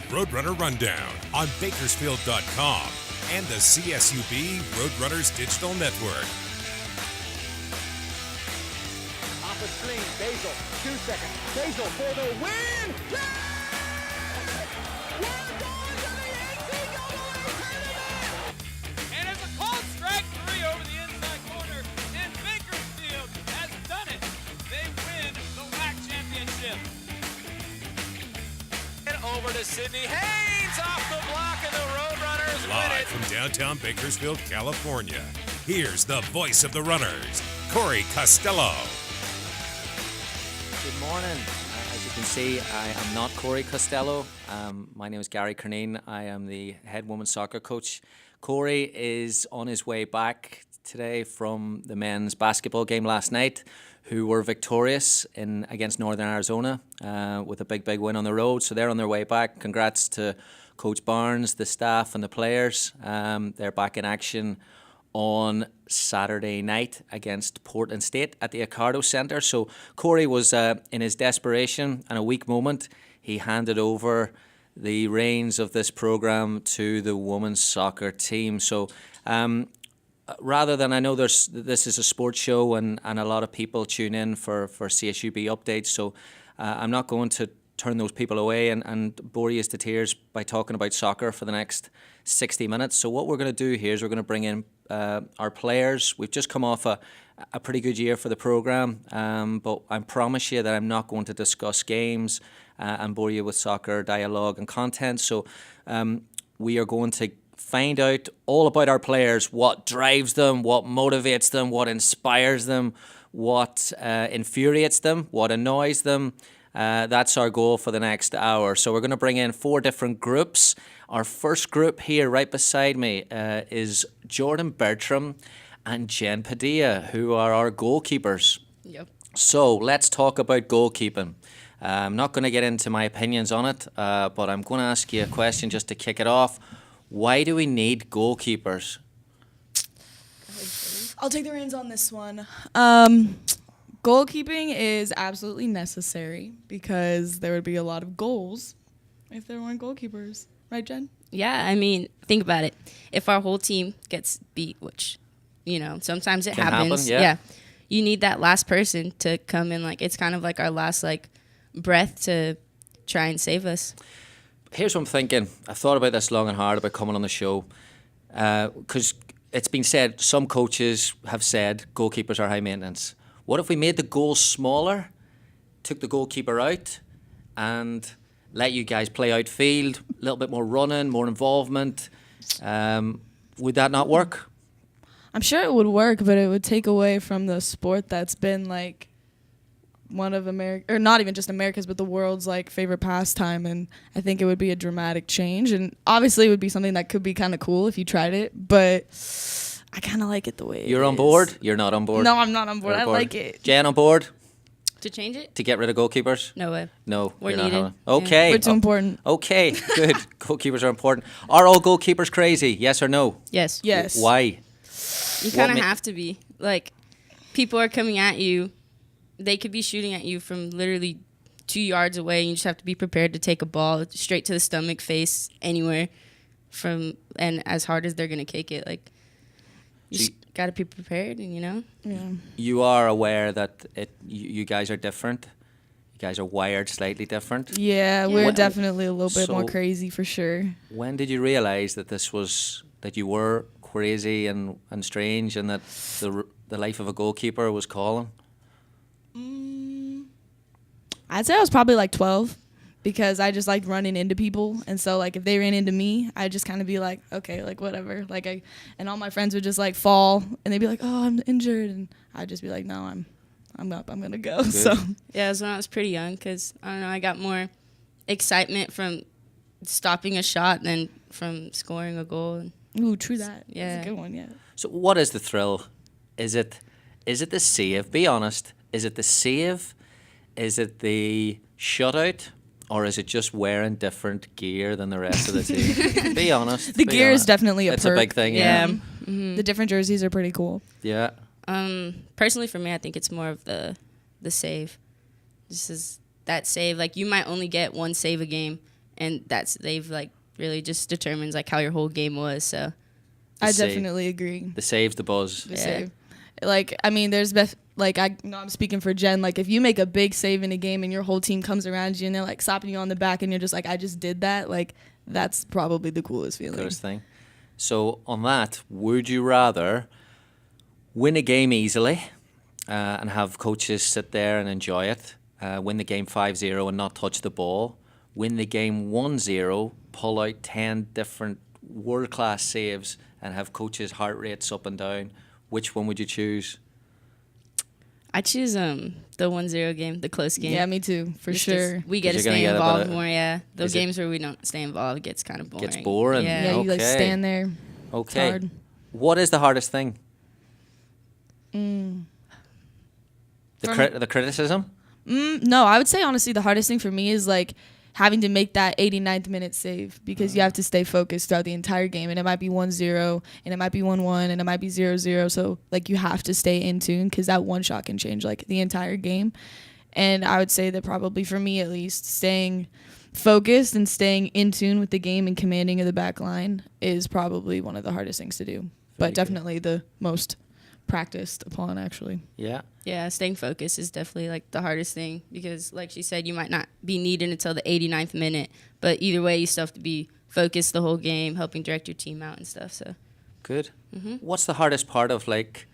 Roadrunner Rundown on Bakersfield.com and the CSUB Roadrunners Digital Network. Off a screen, Basil, 2 seconds. Basil for the win! Yeah! We're going to the NCAA tournament! And it's a cold strike 3 over the inside corner, and Bakersfield has done it. They win the WAC championship. And over to Sydney Haynes off the block, and the Roadrunners win Live it. from downtown Bakersfield, California, here's the voice of the Runners, Corey Costello. Good morning. As you can see, I am not Corey Costello. My name is Gary Curneen. I am the head women's soccer coach. Corey is on his way back today from the men's basketball game last night, who were victorious against Northern Arizona with a big win on the road. So they're on their way back. Congrats to Coach Barnes, the staff and the players. They're back in action on Saturday night against Portland State at the Accardo Centre. So Corey was in his desperation and a weak moment. He handed over the reins of this program to the women's soccer team. So rather than, I know this is a sports show and a lot of people tune in for CSUB updates, so I'm not going to turn those people away and bore you to tears by talking about soccer for the next 60 minutes. So what we're going to do here is we're going to bring in our players. We've just come off a pretty good year for the program, but I promise you that I'm not going to discuss games and bore you with soccer dialogue and content. So we are going to find out all about our players, what drives them, what motivates them, what inspires them, what infuriates them, what annoys them. That's our goal for the next hour. So we're going to bring in 4 different groups. Our first group here right beside me is Jordan Bertram and Jen Padilla, who are our goalkeepers. Yep. So let's talk about goalkeeping. I'm not going to get into my opinions on it, but I'm going to ask you a question just to kick it off. Why do we need goalkeepers? I'll take the reins on this one. Goalkeeping is absolutely necessary because there would be a lot of goals if there weren't goalkeepers. Right, Jen? Yeah, I mean, think about it. If our whole team gets beat, which, sometimes it happens. Yeah. You need that last person to come in. It's kind of like our last, breath to try and save us. Here's what I'm thinking. I've thought about this long and hard about coming on the show because it's been said, some coaches have said goalkeepers are high maintenance. What if we made the goals smaller, took the goalkeeper out, and let you guys play outfield, a little bit more running, more involvement? Would that not work? I'm sure it would work, but it would take away from the sport that's been one of America, or not even just America's, but the world's favorite pastime. And I think it would be a dramatic change. And obviously, it would be something that could be kind of cool if you tried it. But I kind of like it the way it You're on is. board? You're not on board? No, I'm not on board. You're I on board. like it. Jen, on board? To change it? To get rid of goalkeepers? No way. No. We're you're not needed. having- Okay. We're too important. Okay, good. Goalkeepers are important. Are all goalkeepers crazy? Yes or no? Yes. Yes. Why? You kind of What have to be. People are coming at you. They could be shooting at you from literally 2 yards away, and you just have to be prepared to take a ball straight to the stomach, face, anywhere, and as hard as they're going to kick it. You just got to be prepared, Yeah. You are aware that you guys are different. You guys are wired slightly different. Yeah, we're When- definitely a little bit more so- crazy for sure. When did you realize that that you were crazy and strange, and that the life of a goalkeeper was calling? I'd say I was probably 12 because I just liked running into people. And so if they ran into me, I'd just kind of be okay, whatever. And all my friends would just fall and they'd be oh, I'm injured. And I'd just be no, I'm up. I'm going to go. Good. So Yeah, it was when I was pretty young because, I don't know, I got more excitement from stopping a shot than from scoring a goal. ooh, true that. Yeah. That's a good one, yeah. So what is the thrill? Is it the save? Be honest. Is it the save? Is it the shutout? Or is it just wearing different gear than the rest of the team? Be honest. The be gear is honest. definitely a It's perk. a big thing, yeah. The different jerseys are pretty cool. Yeah. Personally, for me, I think it's more of the save. This is that save. You might only get one save a game, and they've like really just determines like how your whole game was. So I definitely agree. The save's the buzz. The save. Like, I mean, I know I'm speaking for Jen. Like, if you make a big save in a game and your whole team comes around you and they're like slapping you on the back and you're just like, I just did that. Like, that's probably the coolest feeling. Coolest thing. So on that, would you rather win a game easily and have coaches sit there and enjoy it, win the game 5-0 and not touch the ball, win the game 1-0, pull out 10 different world-class saves and have coaches' heart rates up and down? Which one would you choose? I choose the 1-0 game, the close game. Yeah, me too, for sure. We get to stay involved more, yeah. Those games where we don't stay involved gets kind of boring. Gets boring. Yeah, you like stand there. Okay. It's hard. What is the hardest thing? The criticism? No, I would say honestly the hardest thing for me is like having to make that 89th minute save because you have to stay focused throughout the entire game, and it might be 1-0 and it might be 1-1 and it might be 0-0, so like you have to stay in tune because that one shot can change like the entire game. And I would say that probably for me at least, staying focused and staying in tune with the game and commanding of the back line is probably one of the hardest things to do, but definitely the most practiced upon actually. Yeah, staying focused is definitely like the hardest thing because like she said, you might not be needed until the 89th minute, but either way you still have to be focused the whole game, helping direct your team out and stuff. So good. What's the hardest part of, like,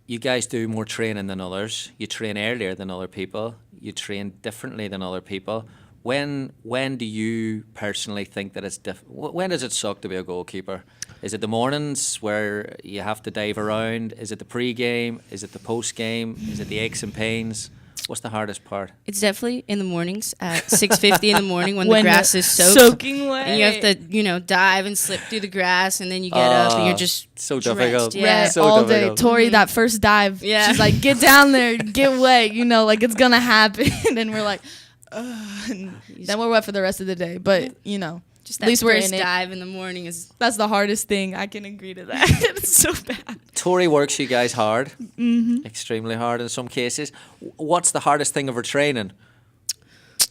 you guys do more training than others, you train earlier than other people, you train differently than other people. When do you personally think that it's when does it suck to be a goalkeeper? Is it the mornings where you have to dive around? Is it the pre-game? Is it the post-game? Is it the aches and pains? What's the hardest part? it's definitely in the mornings at 6:50 in the morning when the grass is soaking wet. and you have to, dive and slip through the grass, and then you get up and you're just so drenched. difficult. Yeah. So all difficult. day. Tori, that first dive, Yeah. she's like, get down there, get wet, like it's gonna happen. And we're like, and then we're wet for the rest of the day. But Just at least we're in first it. dive in the morning is That's the hardest thing. I can agree to that. It's so bad. Tori works you guys hard, extremely hard in some cases. What's the hardest thing of her training?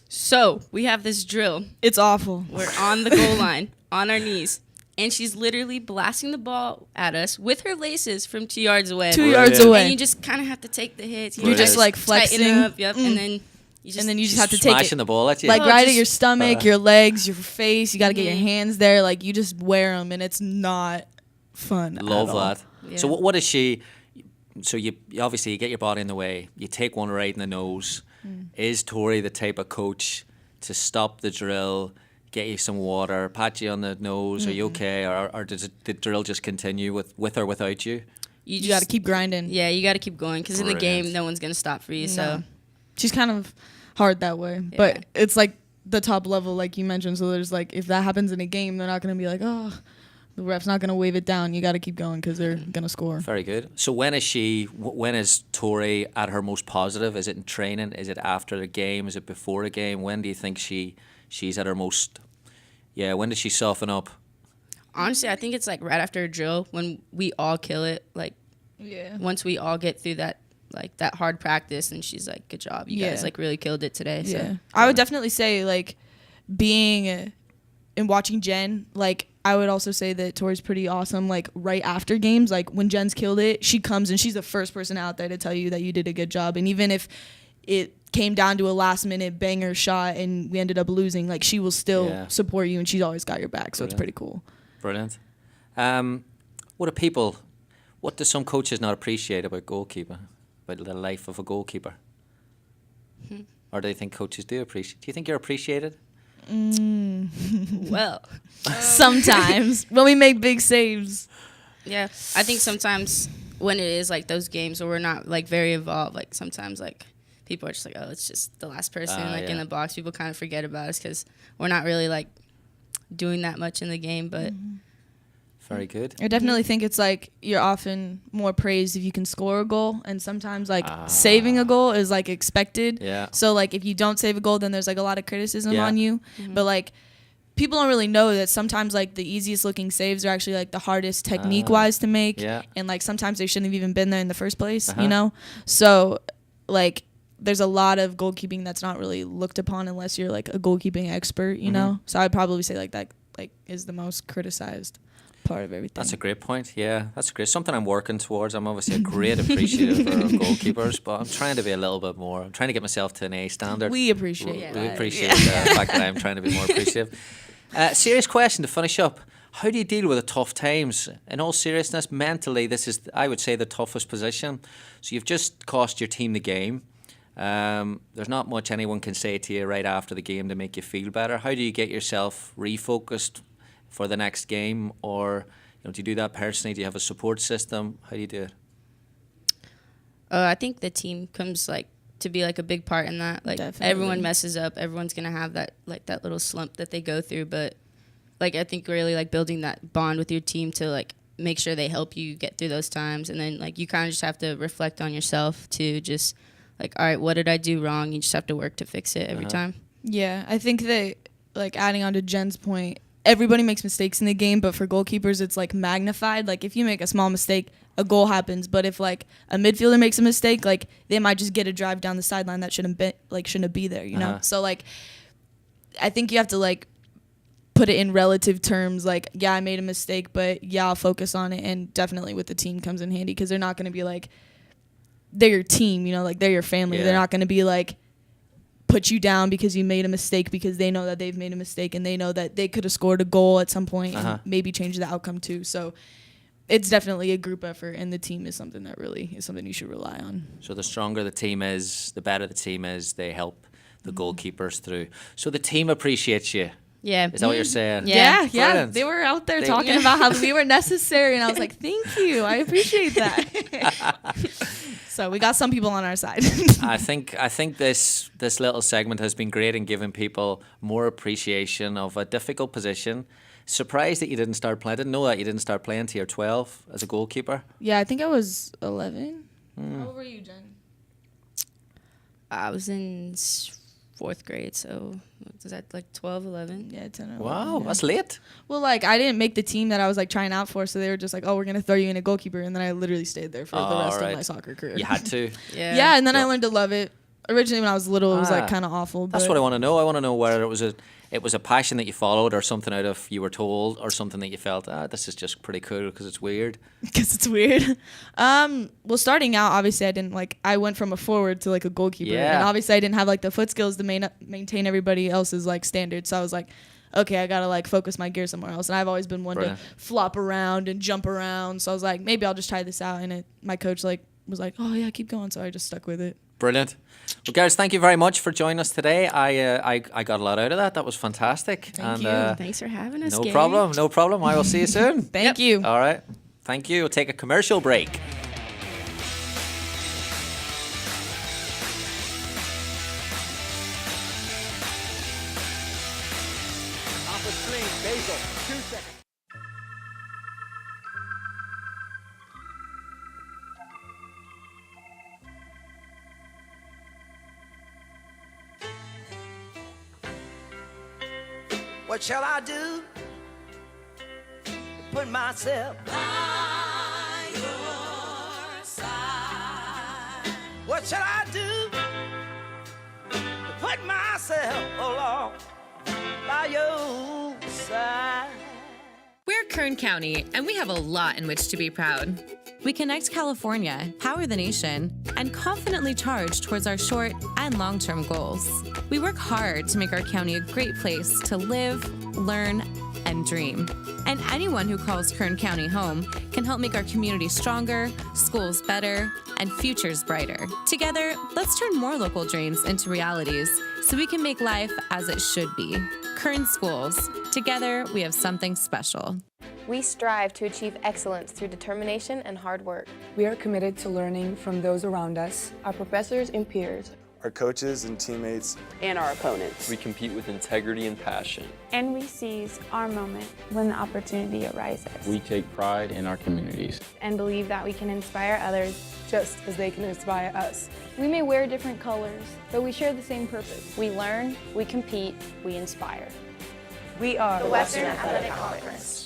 so we have this drill. It's awful. We're on the goal line, on our knees, and she's literally blasting the ball at us with her laces from 2 yards away. 2 yards away. And you just kind of have to take the hits. You're just like tighten flexing. up, and then you just have to take Smashing it the ball at you. like Oh, right at just- your stomach, your legs, your face. You got to get your hands there. Like you just wear them, and it's not fun. Love at all. that. Yeah. So what is she? So you obviously you get your body in the way. You take one right in the nose. Is Tori the type of coach to stop the drill, get you some water, pat you on the nose? Are you okay, or does the drill just continue with or without you? You got to keep grinding. Yeah, you got to keep going because in the Brilliant. game, no one's gonna stop for you. No. So She's kind of hard that way, but it's like the top level, like you mentioned. So there's like, if that happens in a game, they're not going to be like, oh, the ref's not going to wave it down. You got to keep going because they're going to score. Very good. So when is Tori at her most positive? Is it in training? Is it after the game? Is it before a game? When do you think she's at her most? Yeah, when does she soften up? honestly, I think it's like right after a drill when we all kill it. Like once we all get through that. Like that hard practice, and she's like, good job, you guys like really killed it today. So. Yeah, I would definitely say like being and watching Jen, like I would also say that Tori's pretty awesome. Like right after games, like when Jen's killed it, she comes and she's the first person out there to tell you that you did a good job. And even if it came down to a last minute banger shot and we ended up losing, like she will still support you, and she's always got your back. So it's pretty cool. Brilliant. What do some coaches not appreciate about goalkeeper? About the life of a goalkeeper? Or do you think coaches do appreciate? Do you think you're appreciated? Well, Sometimes when we make big saves. yeah, I think sometimes when it is like those games where we're not like very involved, like sometimes like people are just like, oh, it's just the last person in the box. People kind of forget about us because we're not really like doing that much in the game, but. Very good. I definitely think it's like you're often more praised if you can score a goal, and sometimes like saving a goal is like expected. Yeah. So like if you don't save a goal, then there's like a lot of criticism on you. But like people don't really know that sometimes like the easiest looking saves are actually like the hardest technique wise to make. Yeah. And like sometimes they shouldn't have even been there in the first place, you know? So like there's a lot of goalkeeping that's not really looked upon unless you're like a goalkeeping expert, you know? So I'd probably say like that like is the most criticized part of everything. That's a great point. Yeah, that's great. Something I'm working towards. I'm obviously a great appreciative of goalkeepers, but I'm trying to be a little bit more. I'm trying to get myself to an A standard. We appreciate We that. appreciate the fact that I'm trying to be more appreciative. Serious question to finish up. How do you deal with the tough times? In all seriousness, mentally, this is, I would say, the toughest position. So you've just cost your team the game. There's not much anyone can say to you right after the game to make you feel better. How do you get yourself refocused for the next game? Or do you do that personally? Do you have a support system? How do you do it? I think the team comes to be a big part in that. Definitely. Everyone messes up. Everyone's gonna have that little slump that they go through. But I think really building that bond with your team to make sure they help you get through those times, and then you kind of just have to reflect on yourself to just all right, what did I do wrong? You just have to work to fix it every time. Yeah, I think that adding on to Jen's point, everybody makes mistakes in the game, but for goalkeepers it's magnified. If you make a small mistake, a goal happens, but if a midfielder makes a mistake, they might just get a drive down the sideline that shouldn't be there, you know? So I think you have to put it in relative terms, yeah, I made a mistake, but yeah, I'll focus on it. And definitely with the team comes in handy, because they're not going to be they're your team, you know, they're your family. Yeah. They're not going to be put you down because you made a mistake, because they know that they've made a mistake and they know that they could have scored a goal at some point and maybe change the outcome too. So it's definitely a group effort, and the team is something that really is something you should rely on. So the stronger the team is, the better the team is. They help the goalkeepers through. So the team appreciates you. Yeah. Is that what you're saying? Yeah. Brilliant. They were out there talking about how we were necessary, and I was like, thank you. I appreciate that. So we got some people on our side. I think this little segment has been great in giving people more appreciation of a difficult position. Surprised that you didn't start playing. I didn't know that you didn't start playing till you're 12 as a goalkeeper. Yeah, I think I was 11. How old were you, Jen? I was in 4th grade, so was that 12, 11? Yeah, 10 or 11. Wow, Yeah. that's late. Well, I didn't make the team that I was trying out for, so they were just oh, we're gonna throw you in a goalkeeper, and then I literally stayed there for the rest of my soccer career. You had to. Yeah, and then I learned to love it. Originally, when I was little, it was kind of awful. That's what I want to know. I want to know whether it was a passion that you followed, or something out of you were told, or something that you felt, this is just pretty cool because it's weird. Because it's weird. Well, starting out, obviously, I didn't I went from a forward to a goalkeeper, and obviously I didn't have the foot skills to maintain everybody else's standards. So I was okay, I gotta focus my gear somewhere else. And I've always been one to flop around and jump around. So I was maybe I'll just try this out. And my coach was oh yeah, keep going. So I just stuck with it. Brilliant. Well, guys, thank you very much for joining us today. I got a lot out of that. That was fantastic. Thank you. Thanks for having us. No Gary. problem. No problem. I will see you soon. Thank you. All right. Thank you. We'll take a commercial break. Off the screen, Basil, 2 seconds. What shall I do to put myself by your side? What shall I do to put myself along by your side? We're Kern County, and we have a lot in which to be proud. We connect California, power the nation, and confidently charge towards our short and long-term goals. We work hard to make our county a great place to live, learn, and dream. And anyone who calls Kern County home can help make our community stronger, schools better, and futures brighter. Together, let's turn more local dreams into realities so we can make life as it should be. Kern Schools. Together, we have something special. We strive to achieve excellence through determination and hard work. We are committed to learning from those around us, our professors and peers, our coaches and teammates, and our opponents. We compete with integrity and passion. And we seize our moment when the opportunity arises. We take pride in our communities. And believe that we can inspire others just as they can inspire us. We may wear different colors, but we share the same purpose. We learn, we compete, we inspire. We are the Western Athletic Conference.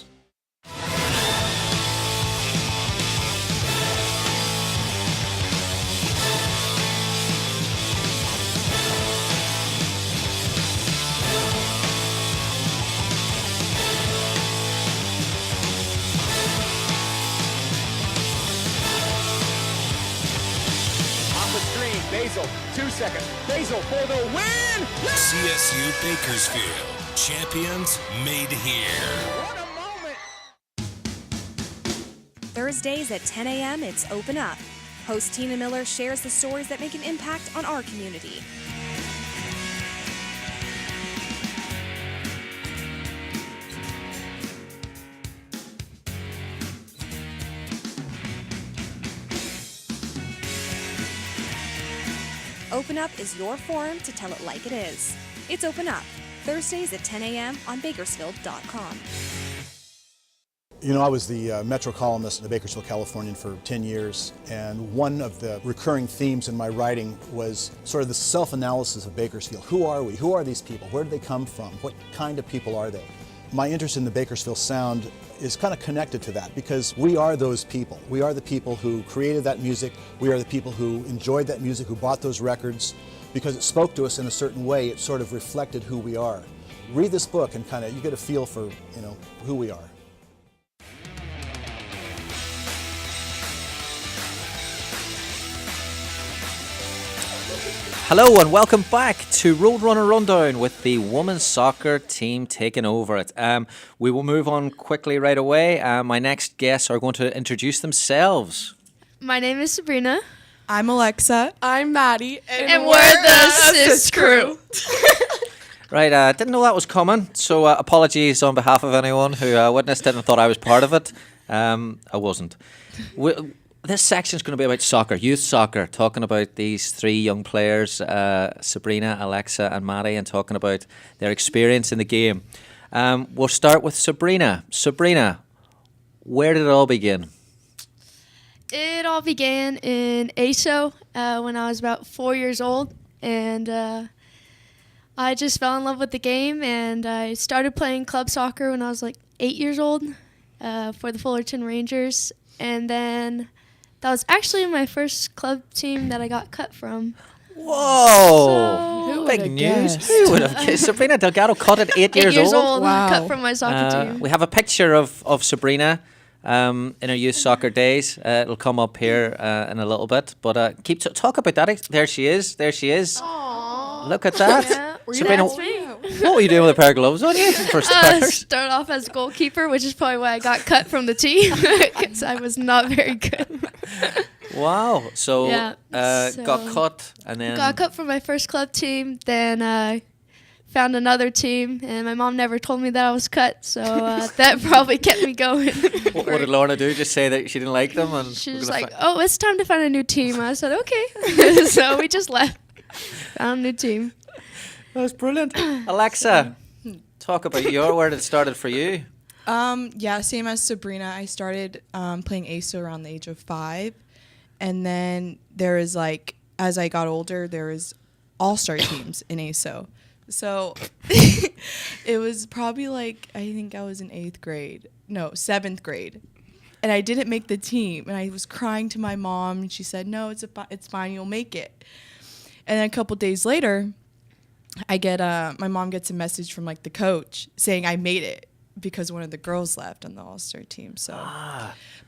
Basil, 2 seconds. Basil for the win. CSU Bakersfield, champions made here. What a moment. Thursdays at 10 a.m., it's Open Up. Host Tina Miller shares the stories that make an impact on our community. Open Up is your forum to tell it like it is. It's Open Up, Thursdays at 10 a.m. on Bakersfield.com. You know, I was the Metro columnist in the Bakersfield Californian for 10 years, and one of the recurring themes in my writing was sort of the self-analysis of Bakersfield. Who are we? Who are these people? Where do they come from? What kind of people are they? My interest in the Bakersfield sound is kind of connected to that because we are those people. We are the people who created that music. We are the people who enjoyed that music, who bought those records. Because it spoke to us in a certain way, it sort of reflected who we are. Read this book and kind of, you get a feel for, who we are. Hello and welcome back to Roadrunner Rundown with the women's soccer team taking over it. We will move on quickly right away. My next guests are going to introduce themselves. My name is Sabrina. I'm Alexa. I'm Maddie. And we're the Sis Crew. Right, didn't know that was coming, so apologies on behalf of anyone who witnessed it and thought I was part of it. I wasn't. This section is going to be about soccer, youth soccer, talking about these three young players, Sabrina, Alexa and Maddie, and talking about their experience in the game. We'll start with Sabrina. Sabrina, where did it all begin? It all began in ASO when I was about 4 years old, and I just fell in love with the game, and I started playing club soccer when I was like 8 years old for the Fullerton Rangers, and then that was actually my first club team that I got cut from. Whoa! Big news. Who would have guessed? Sabrina Delgado cut at 8 years old. Wow. Cut from my soccer team. We have a picture of Sabrina in her youth soccer days. It'll come up here in a little bit. But talk about that. There she is. Aww. Look at that. Yeah. Sabrina, That's me. what were you doing with a pair of gloves on you for starters? Started off as goalkeeper, which is probably why I got cut from the team because I was not very good. Wow. So, yeah, got cut and then... Got cut from my first club team, then I found another team, and my mom never told me that I was cut, so that probably kept me going. What did Lorna do? Just say that she didn't like them? And she was like, oh, it's time to find a new team. I said, okay. So we just left. Found a new team. That's brilliant. Alexa, talk about where it started for you. Yeah, same as Sabrina. I started playing ASO around the age of 5. And then there is as I got older, there was all-star teams in ASO. So it was probably I think I was in 7th grade. And I didn't make the team. And I was crying to my mom. And she said, no, it's fine. You'll make it. And then a couple days later, I get my mom gets a message from the coach saying I made it because one of the girls left on the all-star team. So,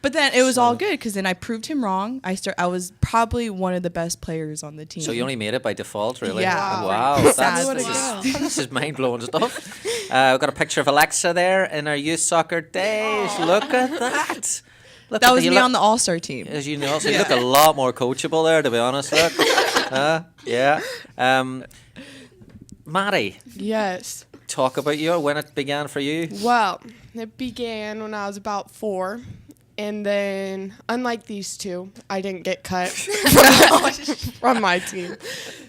but then it was all good because then I proved him wrong. I was probably one of the best players on the team. So you only made it by default, really? Yeah. Wow. This is mind-blowing stuff. We've got a picture of Alexa there in her youth soccer days. Look at that. That was me on the all-star team. As you know, so you look a lot more coachable there, to be honest. Look. Yeah. Maddie. Yes. Talk about when it began for you. Well, it began when I was about 4. And then, unlike these two, I didn't get cut from my team.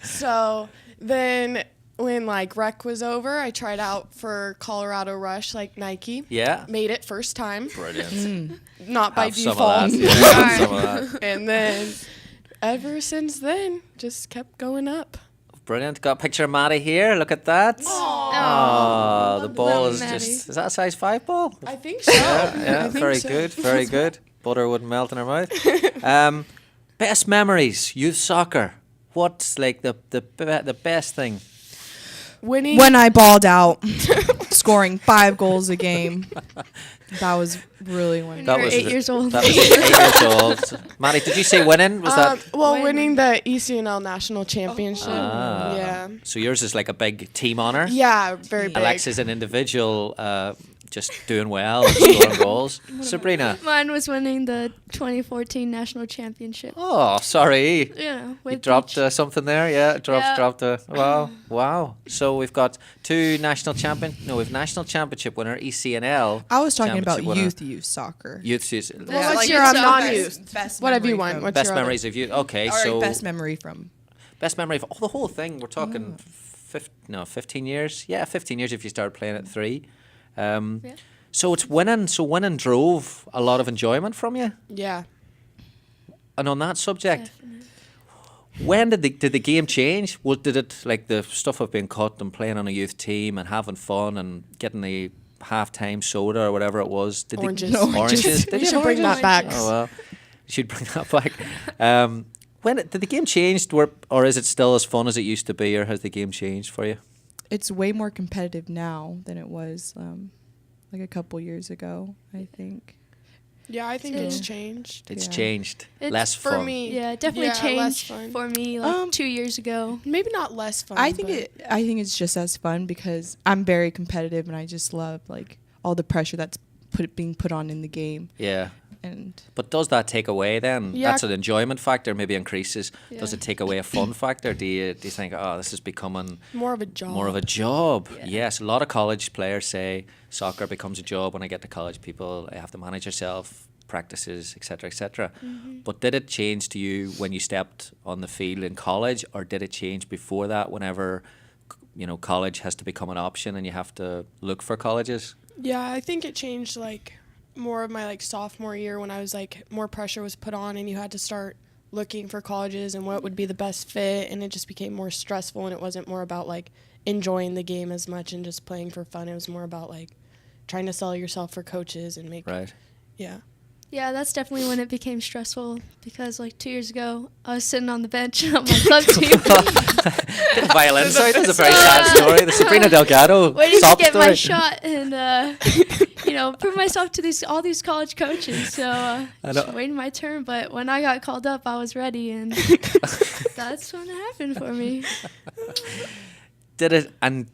So then when rec was over, I tried out for Colorado Rush, Nike. Yeah. Made it first time. Brilliant. Not by default. Some of that. And then ever since then, just kept going up. Brilliant. Got a picture of Maddie here. Look at that. Oh, the ball is just... Is that a size 5 ball? I think so. Yeah, very good. Very good. Butter wouldn't melt in her mouth. Best memories, youth soccer. What's the best thing? Winning. When I balled out. scoring 5 goals a game. That was really when That was 8 years old. That was 8 years old. Maddie, did you say winning? Was that? Well, winning the ECNL national championship. Yeah. So yours is like a big team honor. Yeah, very big. Alexa's an individual, just doing well and scoring goals. Sabrina. Mine was winning the 2014 national championship. Oh, sorry. Yeah, You with dropped something there. Yeah, Yeah. dropped a. Wow. So we've got we've national championship winner ECNL. I was talking about championship winner. youth soccer. Youth. Well, what's your non-youth? What have you won? What's Best your memories of youth. Okay, Or so best memory from. best memory of the whole thing. We're talking 15 years. Yeah, 15 years if you started playing at 3. So it's winning. So winning drove a lot of enjoyment from you. Yeah. And on that subject, when did the game change? Did it, like the stuff of being cut and playing on a youth team and having fun and getting the halftime soda or whatever it was? Did Oranges. Oranges. You should bring that back. Oh well, you should bring that back. Did the game change, or is it still as fun as it used to be, or has the game changed for you? It's way more competitive now than it was like a couple years ago, I think. Yeah, I think it's changed. It's changed. It's less for fun. me. Yeah, it definitely less changed fun. for me like 2 years ago. Maybe not less fun. I think it's just as fun because I'm very competitive and I just love like all the pressure that's being put on in the game. Yeah. And But does that take away then? Yeah. That's an enjoyment factor, maybe increases. Does Yeah. it take away a fun factor? Do you think, this is becoming more of a job? more of a job? Yes, a lot of college players say soccer becomes a job when I get to college. People have to manage yourself, practices, etc., etc. But did it change to you when you stepped on the field in college, or did it change before that? Whenever college has to become an option and you have to look for colleges. Yeah, I think it changed like more of my like sophomore year when I was like more pressure was put on and you had to start looking for colleges and what would be the best fit, and it just became more stressful and it wasn't more about like enjoying the game as much and just playing for fun. It was more about like trying to sell yourself for coaches and make Yeah. Yeah, that's definitely when it became stressful because like 2 years ago I was sitting on the bench on my club team. The violin, sorry, that's a very sad story. The Sabrina Delgado waiting to sob get story. my shot and prove myself to all these college coaches. So just waiting my turn. But when I got called up, I was ready, and that's when it happened for me. Did it? And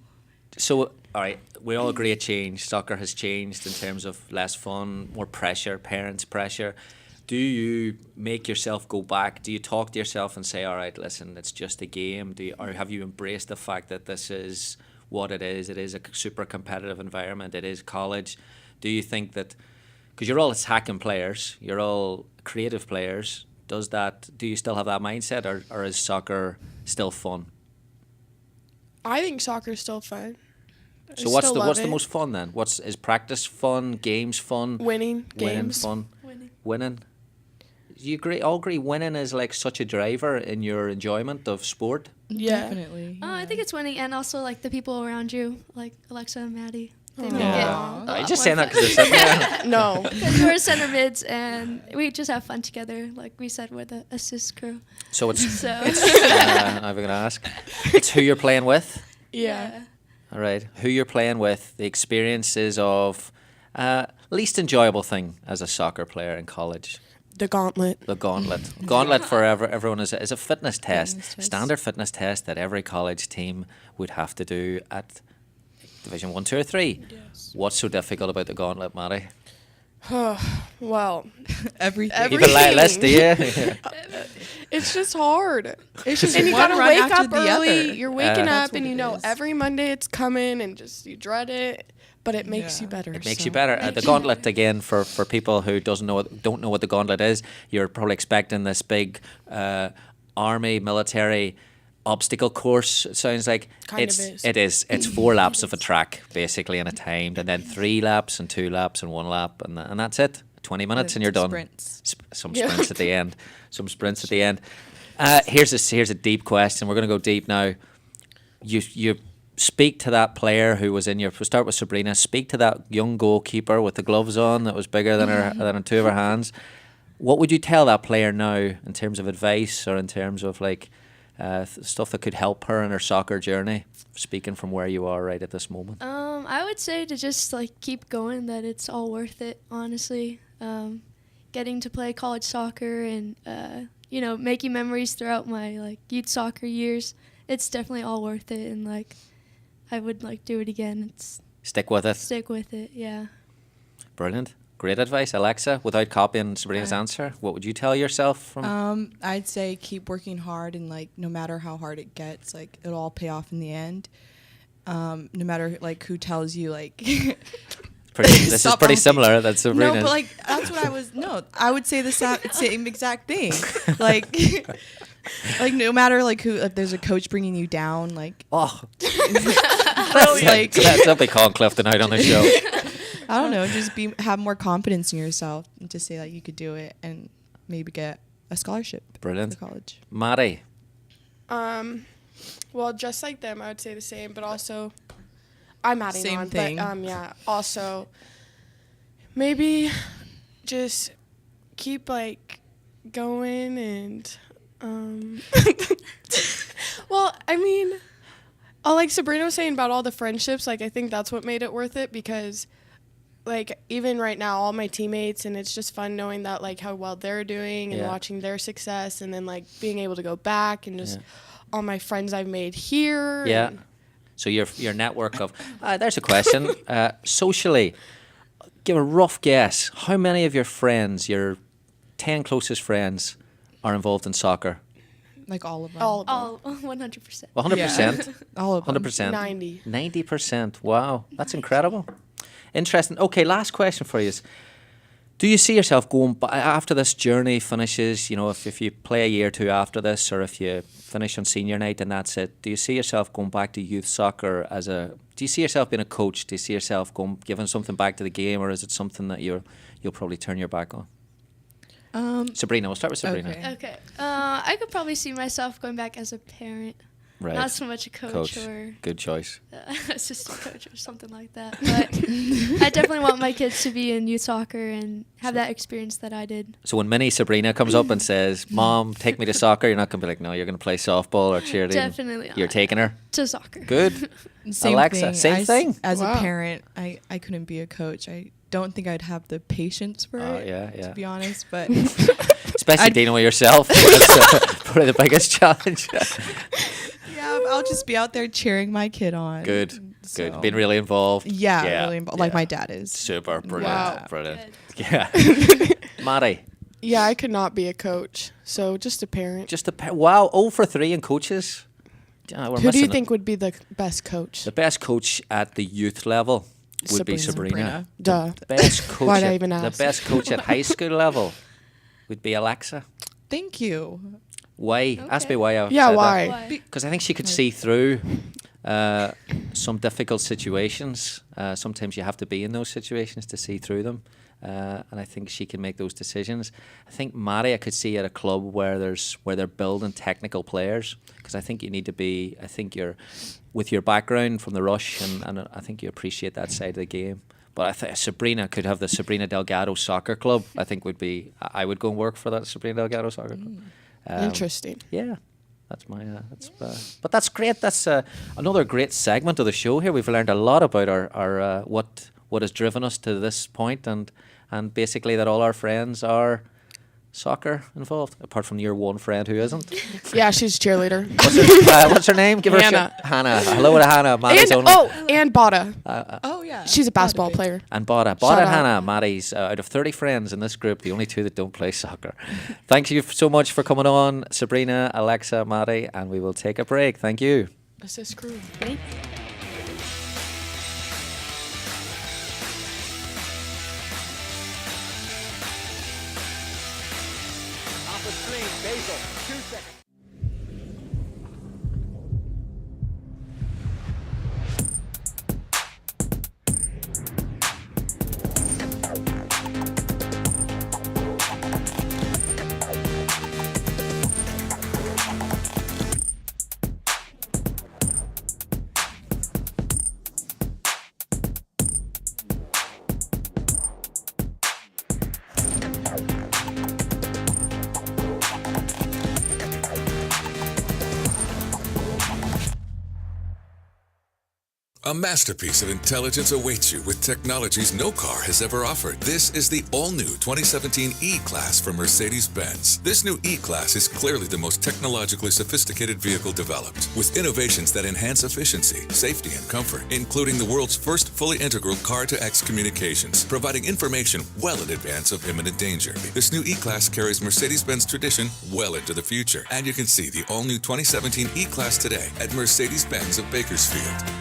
so, all right, we all agree it changed. Soccer has changed in terms of less fun, more pressure, parents' pressure. Do you make yourself go back? Do you talk to yourself and say, all right, listen, it's just a game? Or have you embraced the fact that this is what it is? It is a super competitive environment. It is college. Do you think that, because you're all attacking players, you're all creative players, do you still have that mindset, or is soccer still fun? I think soccer's still fun. So what's the most fun then? Is practice fun? Games fun? Winning games. Fun. Winning. Do you all agree winning is like such a driver in your enjoyment of sport? Yeah, definitely. I think it's winning, and also like the people around you, like Alexa and Maddie. They make Yeah. it a Are you lot just more saying that fun. because they're sitting there? No. Because we're center mids, and we just have fun together. Like we said, we're the assist crew. So it's So. I'm going to ask. It's who you're playing with? Yeah. All right. Who you're playing with, the experiences of least enjoyable thing as a soccer player in college. The gauntlet. The gauntlet. Gauntlet for everyone is a fitness test, standard fitness test that every college team would have to do at Division 1, 2 or 3. Yes. What's so difficult about the gauntlet, Maddie? Well, everything. You can list, do you? It's just hard. It's just and you one gotta run wake after up the early. other. You're waking That's up and what you it know is. every Monday it's coming and just you dread it, but it makes you better. It makes you better. The gauntlet, again, for people who don't know what the gauntlet is, you're probably expecting this big army, military obstacle course. It sounds like it is. It's 4 laps of a track, basically, in a timed, and then 3 laps and 2 laps and 1 lap, and that's it. 20 minutes and you're done. Sprints. Some sprints at the end. Some sprints at the end. Here's a deep question. We're going to go deep now. You speak to that player who was in your. We'll start with Sabrina. Speak to that young goalkeeper with the gloves on that was bigger than her 2 of her hands. What would you tell that player now in terms of advice or in terms of like stuff that could help her in her soccer journey? Speaking from where you are right at this moment. I would say to just like keep going, that it's all worth it, honestly. Getting to play college soccer and you know, making memories throughout my like youth soccer years, it's definitely all worth it, and like I would like do it again. Stick with it. Stick with it, yeah. Brilliant. Great advice. Alexa, without copying Sabrina's answer, what would you tell yourself from I'd say keep working hard, and like no matter how hard it gets, like it'll all pay off in the end. No matter like who tells you like this is pretty similar. That's Sabrina. No, but like that's what I was. No, I would say the same exact thing. Like, like no matter like who, if there's a coach bringing you down, like that's like don't be calling Clifton out on the show. I don't know. Just have more confidence in yourself, and just say that you could do it, and maybe get a scholarship. Brilliant. For college. Maddie. Well, just like them, I would say the same, but also I'm adding Same on. thing. But yeah, also maybe just keep like going and well, I mean, like Sabrina was saying about all the friendships, like I think that's what made it worth it, because like even right now all my teammates, and it's just fun knowing that like how well they're doing and watching their success, and then like being able to go back and just all my friends I've made here. Yeah. So your network of there's a question. Socially, give a rough guess. How many of your friends, your 10 closest friends, are involved in soccer? Like all of them. All of them. All 100%. 100%. All of them. 100%. 90. 90%. Wow, that's incredible. Interesting. Okay, last question for you is, do you see yourself going after this journey finishes, you know, if you play a year or two after this, or if you finish on senior night and that's it, do you see yourself going back to youth soccer do you see yourself being a coach? Do you see yourself giving something back to the game, or is it something that you'll probably turn your back on? Sabrina, we'll start with Sabrina. Okay. I could probably see myself going back as a parent. Right. Not so much a coach. Or good choice. Assistant coach or something like that. But I definitely want my kids to be in youth soccer and have that experience that I did. So when mini Sabrina comes up and says, "Mom, take me to soccer," you're not going to be like, "No, you're going to play softball or cheerleading." Definitely You're taking her to soccer. Good. Same Alexa, thing. same thing. As a parent, I couldn't be a coach. I don't think I'd have the patience for it. Yeah. To be honest, but especially dealing with yourself. That's probably the biggest challenge. Yeah, I'll just be out there cheering my kid on. Good. So. Good. Being really involved. Yeah, really involved. Like my dad is. Super. Brilliant. Wow. Brilliant. Yeah. Maddie. Yeah, I could not be a coach, so just a parent. Wow, 0 for 3 in coaches. Who do you think would be the best coach? The best coach at the youth level would be Sabrina. Duh. The best coach. Why'd I even ask? The best coach at high school level would be Alexa. Thank you. Why? Okay. Ask me why. Why? Because I think she could see through some difficult situations. Sometimes you have to be in those situations to see through them. And I think she can make those decisions. I think Maddie, I could see at a club where they're building technical players, because I think you need to be. I think you're with your background from the rush, and I think you appreciate that side of the game. But I think Sabrina could have the Sabrina Delgado Soccer Club. I think I would go and work for that Sabrina Delgado Soccer Club. Interesting. Yeah. That's my. But that's great. That's another great segment of the show. Here we've learned a lot about our what has driven us to this point, and basically that all our friends are soccer involved, apart from your one friend who isn't. Yeah, she's a cheerleader. What's her name? Give Hannah. her Hannah. Hello to Hannah. Maddie's and Bada. Yeah. She's a basketball player. And Bada and Hannah, Maddie's out of 30 friends in this group, the only 2 that don't play soccer. Thank you so much for coming on, Sabrina, Alexa, Maddie, and we will take a break. Thank you. Assist crew. Off the screen, Basil, 2 seconds. A masterpiece of intelligence awaits you with technologies no car has ever offered. This is the all-new 2017 E-Class from Mercedes-Benz. This new E-Class is clearly the most technologically sophisticated vehicle developed, with innovations that enhance efficiency, safety, and comfort, including the world's first fully integral car-to-X communications, providing information well in advance of imminent danger. This new E-Class carries Mercedes-Benz tradition well into the future, and you can see the all-new 2017 E-Class today at Mercedes-Benz of Bakersfield.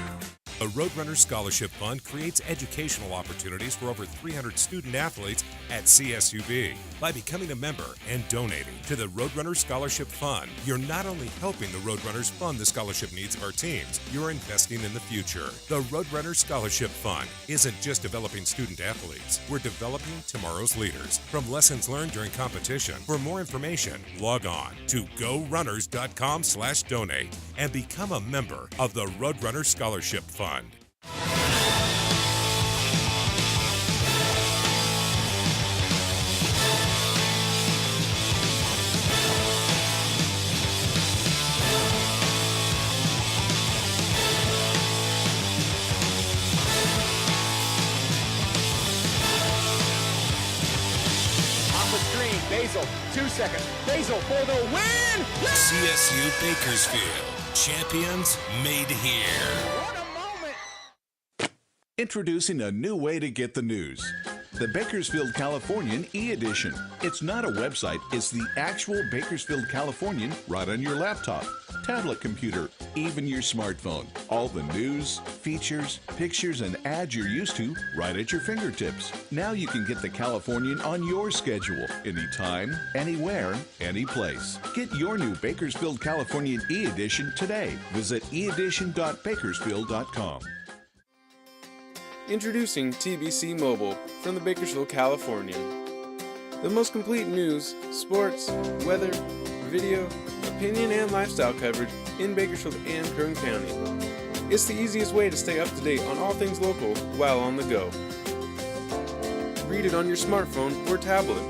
The Roadrunner Scholarship Fund creates educational opportunities for over 300 student athletes at CSUB. By becoming a member and donating to the Roadrunner Scholarship Fund, you're not only helping the Roadrunners fund the scholarship needs of our teams, you're investing in the future. The Roadrunner Scholarship Fund isn't just developing student athletes, we're developing tomorrow's leaders. From lessons learned during competition, for more information, log on to gorunners.com/donate and become a member of the Roadrunner Scholarship Fund. Off the screen, Basil, 2 seconds. Basil for the win! CSU Bakersfield, champions made here. Introducing a new way to get the news. The Bakersfield Californian e-edition. It's not a website, it's the actual Bakersfield Californian right on your laptop, tablet computer, even your smartphone. All the news, features, pictures, and ads you're used to right at your fingertips. Now you can get the Californian on your schedule, anytime, anywhere, any place. Get your new Bakersfield Californian e-edition today. Visit eedition.bakersfield.com. Introducing TBC Mobile from the Bakersfield Californian. The most complete news, sports, weather, video, opinion, and lifestyle coverage in Bakersfield and Kern County. It's the easiest way to stay up to date on all things local while on the go. Read it on your smartphone or tablet.